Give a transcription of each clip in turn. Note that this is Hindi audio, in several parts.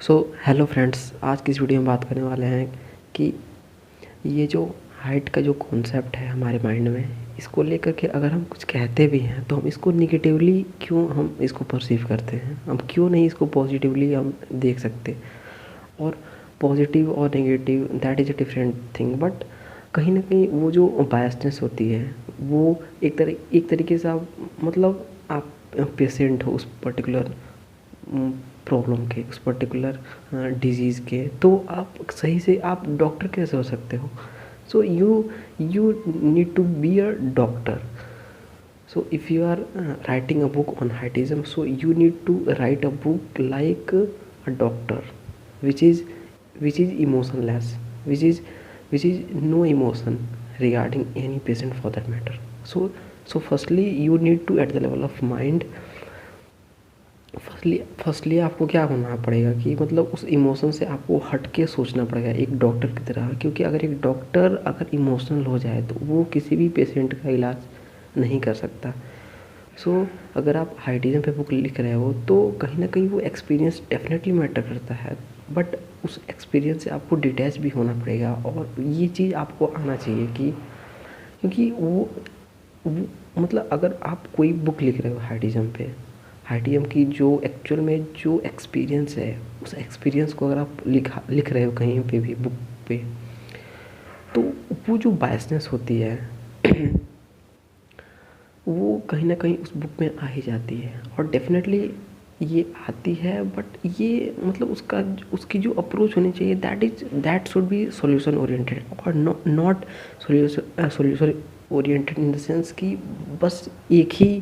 सो हेलो फ्रेंड्स, आज की इस वीडियो में बात करने वाले हैं कि ये जो हाइट का जो कॉन्सेप्ट है हमारे माइंड में, इसको लेकर के अगर हम कुछ कहते भी हैं तो हम इसको निगेटिवली क्यों हम इसको परसीव करते हैं, हम क्यों नहीं इसको पॉजिटिवली हम देख सकते। और पॉजिटिव और negative that is a different thing, but कहीं ना कहीं वो जो बायसनेस होती है वो एक तरीके से आप मतलब आप पेशेंट हो उस पर्टिकुलर प्रॉब्लम के, उस पर्टिकुलर डिजीज़ के, तो आप सही से आप डॉक्टर कैसे हो सकते हो। So you need to be a doctor. So if you are writing a book on heightism, so you need to write a book like a doctor, which is emotionless, which is no emotion regarding any patient for that matter. So firstly you need to, at the level of mind, firstly आपको क्या होना पड़ेगा कि मतलब उस इमोशन से आपको हट के सोचना पड़ेगा एक डॉक्टर की तरह, क्योंकि अगर एक डॉक्टर अगर इमोशनल हो जाए तो वो किसी भी पेशेंट का इलाज नहीं कर सकता। सो अगर आप हाइटिज्म पे बुक लिख रहे हो तो कहीं ना कहीं वो एक्सपीरियंस डेफिनेटली मैटर करता है, बट उस एक्सपीरियंस से आपको डिटैच भी होना पड़ेगा और ये चीज़ आपको आना चाहिए कि क्योंकि वो मतलब अगर आप कोई बुक लिख रहे हो हाइटिज्म पे, हाइटिज्म की जो एक्चुअल में जो एक्सपीरियंस है उस एक्सपीरियंस को अगर आप लिख रहे हो कहीं पे भी बुक पे, तो वो जो बायसनेस होती है वो कहीं ना कहीं उस बुक में आ ही जाती है और डेफिनेटली ये आती है, बट ये मतलब उसकी जो अप्रोच होनी चाहिए that should be solution oriented और not solution oriented in the sense कि बस एक ही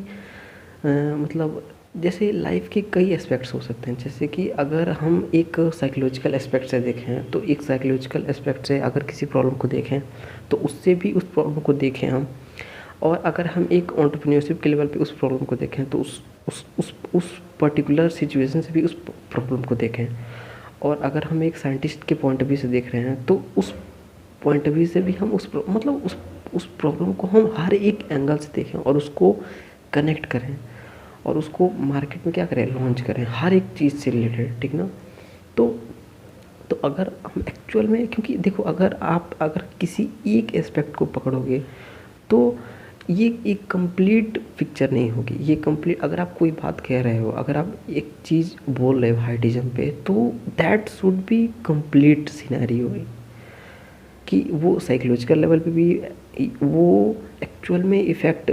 मतलब जैसे लाइफ के कई एस्पेक्ट्स हो सकते हैं। जैसे कि अगर हम एक साइकोलॉजिकल एस्पेक्ट से देखें तो एक साइकोलॉजिकल एस्पेक्ट से अगर किसी प्रॉब्लम को देखें तो उससे भी उस प्रॉब्लम को देखें हम, और अगर हम एक एंटरप्रेन्योरशिप के लेवल पे उस प्रॉब्लम को देखें तो उस पर्टिकुलर सिचुएशन से भी उस प्रॉब्लम को देखें, और अगर हम एक साइंटिस्ट के पॉइंट ऑफ व्यू से देख रहे हैं तो उस पॉइंट ऑफ व्यू से भी हम उस प्रॉब्लम को हम हर एक एंगल से देखें और उसको कनेक्ट करें और उसको मार्केट में क्या करें, लॉन्च करें हर एक चीज़ से रिलेटेड, ठीक ना। तो अगर हम एक्चुअल में, क्योंकि देखो अगर किसी एक एस्पेक्ट को पकड़ोगे तो ये एक कंप्लीट पिक्चर नहीं होगी। ये कंप्लीट अगर आप कोई बात कह रहे हो, अगर आप एक चीज़ बोल रहे हो हाइटिज्म पे, तो that should B complete scenario कि वो साइकोलॉजिकल लेवल पे भी वो एक्चुअल में इफ़ेक्ट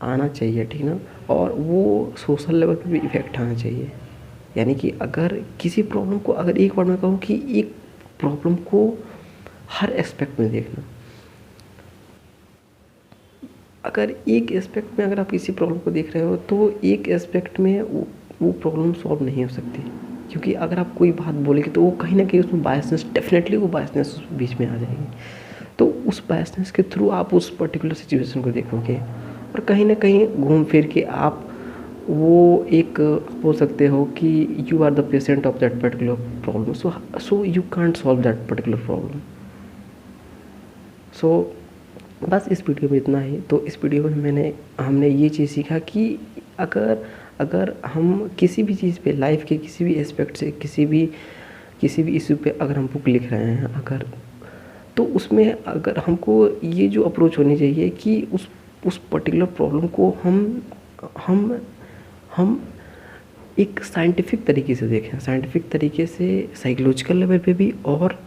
आना चाहिए, ठीक ना, और वो सोशल लेवल पे भी इफ़ेक्ट आना चाहिए। यानी कि अगर किसी प्रॉब्लम को, अगर एक बार मैं कहूँ कि एक प्रॉब्लम को हर एस्पेक्ट में देखना, अगर एक एस्पेक्ट में अगर आप किसी प्रॉब्लम को देख रहे हो तो एक एस्पेक्ट में वो प्रॉब्लम सॉल्व नहीं हो सकती, क्योंकि अगर आप कोई बात बोलेंगे तो वो कहीं ना कहीं उसमें बायसनेस, डेफिनेटली वो बायसनेस बीच में आ जाएगी। तो उस बायसनेस के थ्रू आप उस पर्टिकुलर सिचुएशन को देखोगे और कहीं ना कहीं घूम फिर के आप वो एक बोल सकते हो कि you are the patient of that particular problem, so you can't solve that particular problem. So बस इस वीडियो में इतना ही। तो इस वीडियो में हमने ये चीज़ सीखा कि अगर हम किसी भी चीज़ पे, लाइफ के किसी भी एस्पेक्ट से, किसी भी इशू पे अगर हम बुक लिख रहे हैं, अगर तो उसमें अगर हमको ये जो अप्रोच होनी चाहिए कि उस पर्टिकुलर प्रॉब्लम को हम एक साइंटिफिक तरीके से देखें, साइंटिफिक तरीके से, साइकोलॉजिकल लेवल पे भी, और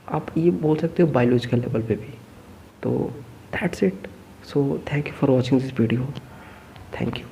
आप ये बोल सकते हो बायोलॉजिकल लेवल पे भी। तो that's it. So thank you for watching this video. Thank you.